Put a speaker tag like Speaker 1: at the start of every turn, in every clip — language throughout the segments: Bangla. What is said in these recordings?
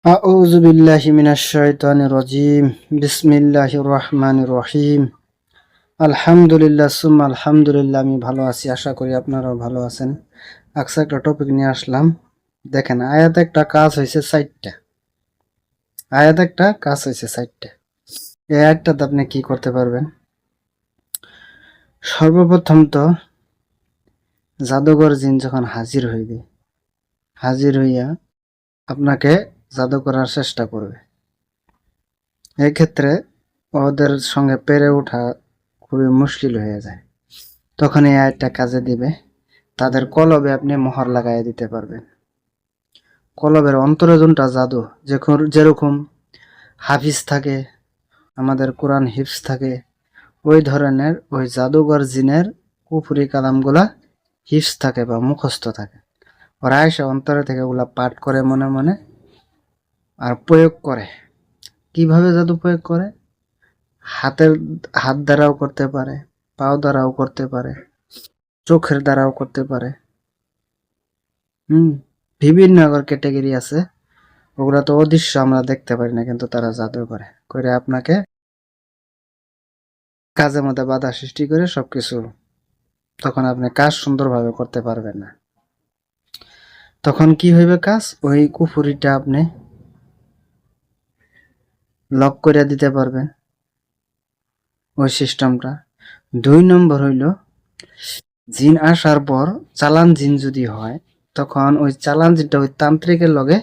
Speaker 1: أعوذ بالله من الشيطان الرجيم بسم الله الرحمن الرحيم আলহামদুলিল্লাহ সুম্মা আলহামদুলিল্লাহ। আমি ভালো আছি, আশা করি আপনারাও ভালো আছেন। একটা টপিক নিয়ে আসলাম। দেখেন, আয়াত একটা কাজ হয়েছে 4টা। এই আয়াতটাতে আপনি কি করতে পারবেন? সর্বপ্রথম তো জাদুঘর জিন যখন হাজির হইয়া আপনাকে জাদু করার চেষ্টা করবে, এক্ষেত্রে ওদের সঙ্গে পেরে ওঠা খুবই মুশকিল হয়ে যায়। তখন এই আয়াতটা কাজে দিবে। তাদের কলবে আপনি মোহর লাগাই দিতে পারবেন। কলবের অন্তরে যোনটা জাদু, যেরকম হাফিজ থাকে, আমাদের কোরআন হিফজ থাকে, ওই ধরনের ওই জাদুঘর জিনের কুফরি কালামগুলা হিফজ থাকে বা মুখস্থ থাকে। ওরা এসে অন্তরে থেকে ওগুলা পাঠ করে মনে মনে আর প্রয়োগ করে। কিভাবে জাদু প্রয়োগ করে? হাত দ্বারাও করতে পারে, পাও দ্বারাও করতে পারে, চোখের দ্বারাও করতে পারে। বিভিন্ন ক্যাটাগরি আছে, ওগুলা তো অদৃশ্য, আমরা দেখতে পারি না, কিন্তু তারা জাদু করে আপনাকে কাজের মধ্যে বাধা সৃষ্টি করে সবকিছু, তখন আপনি কাজ সুন্দরভাবে করতে পারবেন না। তখন কি হইবে কাজ? ওই কুফুরিটা আপনি লক করে দিতে পারবেন, ওই সিস্টেমটা। 2 নম্বর হইল, জিন আসার পর চালান জিন যদি হয়, তখন ওই চালান জিনটা ওই তান্ত্রিকের লগে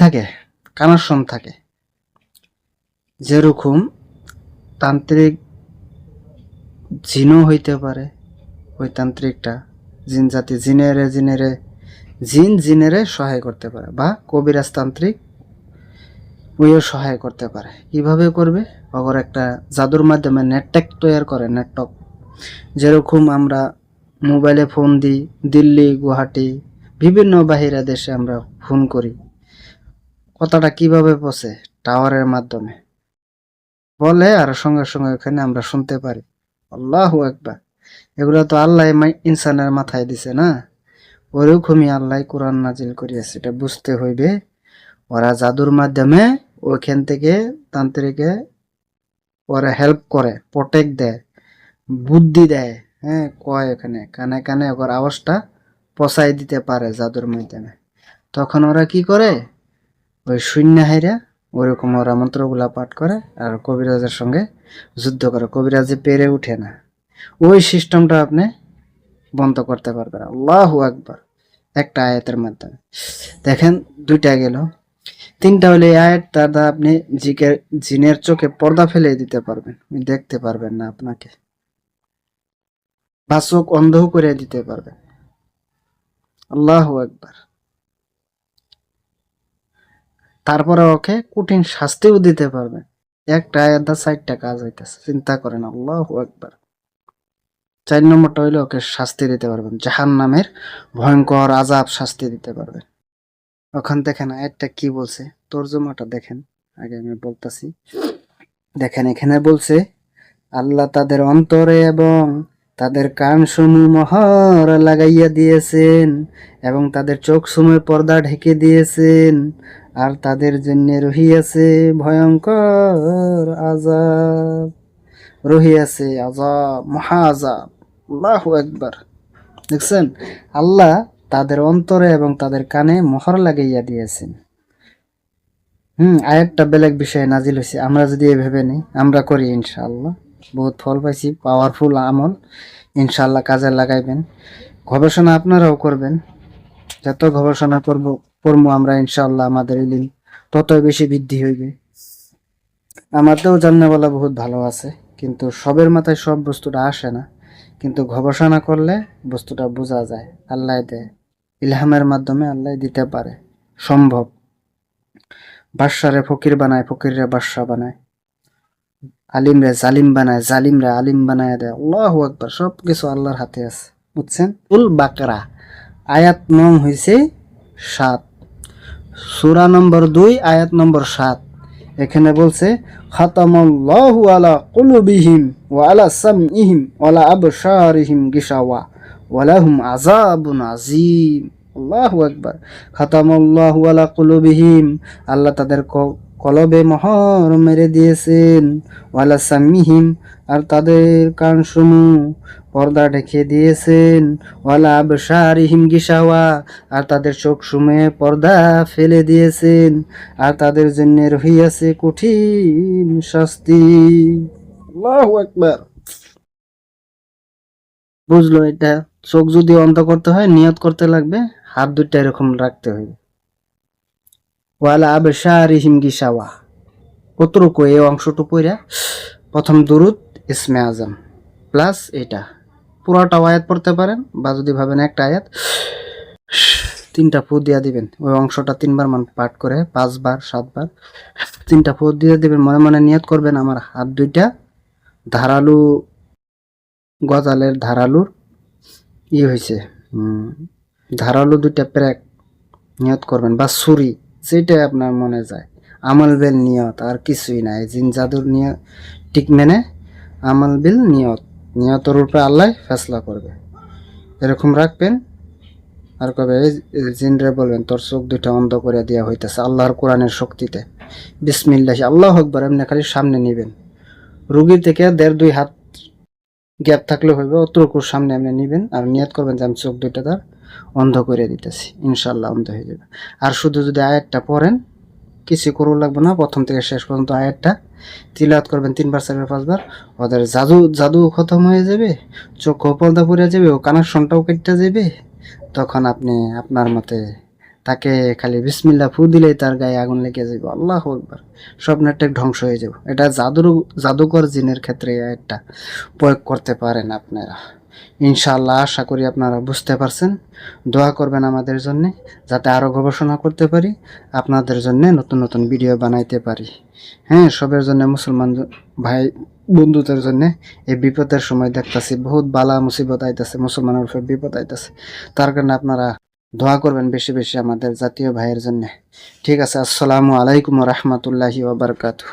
Speaker 1: থাকে, কানেকশন থাকে। যেরকম তান্ত্রিক জিনও হইতে পারে, ওই তান্ত্রিকটা জিন জাতি জিনেরে সহায় করতে পারে, বা কবিরাজ তান্ত্রিক ওইও সহায় করতে পারে। কিভাবে করবে? অগর একটা জাদুর মাধ্যমে নেটওয়ার্ক তৈরি করে। নেটওয়ার্ক যেরকম আমরা মোবাইলে ফোন দিই, দিল্লি, গুয়াহাটি, বিভিন্ন বাহিরা দেশে আমরা ফোন করি, কথাটা কিভাবে পৌঁছে? টাওয়ারের মাধ্যমে বলে, আর সঙ্গে সঙ্গে ওখানে আমরা শুনতে পারি। আল্লাহু আকবার। এগুলো তো আল্লাহ ইনসানের মাথায় দিছে না? ওরকমই আল্লাহ কোরআন নাজিল করিয়াছে। এটা বুঝতে হইবে। ওরা জাদুর মাধ্যমে ওইখান থেকে তান্ত্রিকে ওরা হেল্প করে, প্রোটেক্ট দেয়, বুদ্ধি দেয়। হ্যাঁ, কয় ওখানে কানে কানে ওর আওয়াজটা পচাই দিতে পারে জাদুর মাধ্যমে। তখন ওরা কি করে? ওই শূন্য হাইরা ওরকম ওরা মন্ত্রগুলা পাঠ করে আর কবিরাজের সঙ্গে যুদ্ধ করে। কবিরাজে পেরে উঠে না। ওই সিস্টেমটা আপনি বন্ধ করতে পারবেন। আল্লাহু আকবার। একটা আয়াতের মাধ্যমে দেখেন, 2টা গেল। 3টা হলে এই আয়াতটা দ্বারা আপনি জিনের চোখে পর্দা ফেলে দিতে পারবেন, দেখতে পারবেন না আপনাকে, বা চোখ অন্ধ করে দিতে পারবেন। আল্লাহু আকবার। তারপরে ওকে কঠিন শাস্তিও দিতে পারবেন। একটা আয়াত দ্বারা 4টা কাজ হইতেছে, চিন্তা করেন। আল্লাহু আকবার। 4 নম্বরটা হইলে ওকে শাস্তি দিতে পারবেন, জাহান্নামের ভয়ঙ্কর আযাব শাস্তি দিতে পারবেন। ওখান দেখেন আয়াতটা কি বলছে, তর্জমাটা দেখেন। আগে আমি বলতাছি। দেখেন, এখানে বলছে, আল্লাহ তাদের অন্তরে এবং তাদের কানসমূহ মোহর লাগাইয়া দিয়েছেন, এবং তাদের চোখসমূহে পর্দা ঢেকে দিয়েছেন, আর তাদের জন্য রহিয়াছে ভয়ঙ্কর আযাব। রহিয়াছে আযাব, মহা আযাব। আল্লাহু আকবার। দেখছেন, আল্লাহ তাদের অন্তরে এবং তাদের কানে মোহর লাগাইয়া দিয়েছেন। আয়াতটা বেলেগ বিষয়ে নাজিল হয়েছে। আমরা যদি এভাবে নিই, আমরা করি, ইনশাআল্লাহ বহুত ফল পাইছি, পাওয়ারফুল আমল। ইনশাআল্লাহ কাজে লাগাইবেন। গবেষণা আপনারাও করবেন। যত গবেষণা করবো আমরা, ইনশাআল্লাহ আমাদের ইলম ততই বেশি বৃদ্ধি হইবে। আমাদেরও জান্নাওয়ালা বহুত ভালো আছে, কিন্তু সবের মাথায় সব বস্তুটা আসে না। কিন্তু গবেষণা করলে বস্তুটা বোঝা যায়। আল্লাহ দেয়, ইলহামের মাধ্যমে আল্লাহ দিতে পারে, সম্ভব। বাদশারে ফকির বানায়, ফকিররে বাদশা বানায়, আলিমরে জালিম বানায়, জালিমরে আলিম বানায় দেয়। আল্লাহু আকবার। সবকিছু আল্লাহর হাতে আছে, বুঝছেন? উল বাকরা আয়াত নং হইছে 7, সূরা নম্বর 2, আয়াত নম্বর 7। এখানে বলছে, খাতামাল্লাহু আলা কুলুবিহিম ওয়া আলা সামইহিম ওয়া আলা আবসারিহিম গিশাওয়া ওয়া লাহুম আযাবুন আযীম। আল্লাহু আকবার। খাতামাল্লাহু আলা কুলুবিহিম, আল্লাহ তাদের কলবে মোহর মেরে দিয়েছেন। ওয়ালা সামিহিম, আর তাদের কানসমূহ পর্দা ঢেকে দিয়েছেন। ওয়ালা আবসারিহিম গিশাওয়া, আর তাদের চোখসমূহে পর্দা ফেলে দিয়েছেন। আর তাদের জন্য রহিয়াছে কঠিন শাস্তি। আল্লাহু আকবার। বুঝলো এটা? চোখ যদি অন্ধ করতে হয় নিয়ত করতে লাগবে, হাত দুইটা এরকম রাখতে হবে। ওয়ালা আবসারিহিম গিশাওয়া, কতটুকু এই অংশটুকু পইরা প্রথম দুরুদ ইসমে আজম প্লাস এটা পুরোটা আয়াত পড়তে পারেন, বা যদি ভাবেন একটা আয়াত 3টা ফু দিয়া দিবেন। ওই অংশটা 3বার পাঠ করে 5বার 7বার 3টা ফু দিয়ে দিবেন। মনে মনে নিয়ত করবেন আমার হাত দুইটা ধারালু, গজালের ধারালুর হয়েছে, ধারালু 2টা প্যাক নিয়ত করবেন, বা ছুরি, যেটাই আপনার মনে যায়। আমল বেল নিয়ত, আর কিছুই নাই। জিন জাদুর নিয়ত ঠিক মেনে আমল বিল নিয়ত, নিয়তের উপরে আল্লাহ ফেসলা করবে। এরকম রাখবেন। আর কবে জিনরে বলবেন তোর চোখ দুইটা অন্ধ করে দেওয়া হইতেছে আল্লাহর কোরআনের শক্তিতে। বিসমিল্লাহ আল্লাহু আকবার, এমনি খালি সামনে নিবেন। রুগীর থেকে 1.5-2 হাত গ্যাপ থাকলে হইবে, অতটুকুর সামনে এমনি নিবেন। আর নিয়ত করবেন যে আমি চোখ দুইটা তার অন্ধ করে দিতেছি, ইনশাল্লাহ অন্ধ হয়ে যাবে। আর শুধু যদি আয়াতটা পড়েন, কিছু করু লাগবে না, প্রথম থেকে শেষ পর্যন্ত আয়াতটা তিলাওয়াত করবেন 3বার 4বার 5বার, ওদের জাদু খতম হয়ে যাবে, চোখ পর্দা পড়ে যাবে, ও কানেকশনটাও কেটে যাবে। তখন আপনি আপনার মতে তাকে খালি বিসমিল্লাহ ফু দিলেই তার গায়ে আগুন লেগে যাবে। আল্লাহু আকবার, সব নেটে ধ্বংস হয়ে যাবে। এটা জাদুকর জিনের ক্ষেত্রে এটা প্রয়োগ করতে পারেন আপনারা। ইনশাআল্লাহ আশা করি আপনারা বুঝতে পারছেন। দোয়া করবেন আমাদের জন্য, যাতে আরও গবেষণা করতে পারি, আপনাদের জন্য নতুন নতুন ভিডিও বানাইতে পারি। হ্যাঁ, সবের জন্য, মুসলমান ভাই বন্ধুদের জন্য এই বিপদের সময় দেখতেছি বহুত বালা মুসিবত আইতেছে, মুসলমানের উপর বিপদ আইতেছে। তার কারণে আপনারা দোয়া করবেন বেশি বেশি আমাদের জাতীয় ভাইয়ের জন্য। ঠিক আছে, আসসালামু আলাইকুম ওয়া রাহমাতুল্লাহি ওয়া বারাকাতুহু।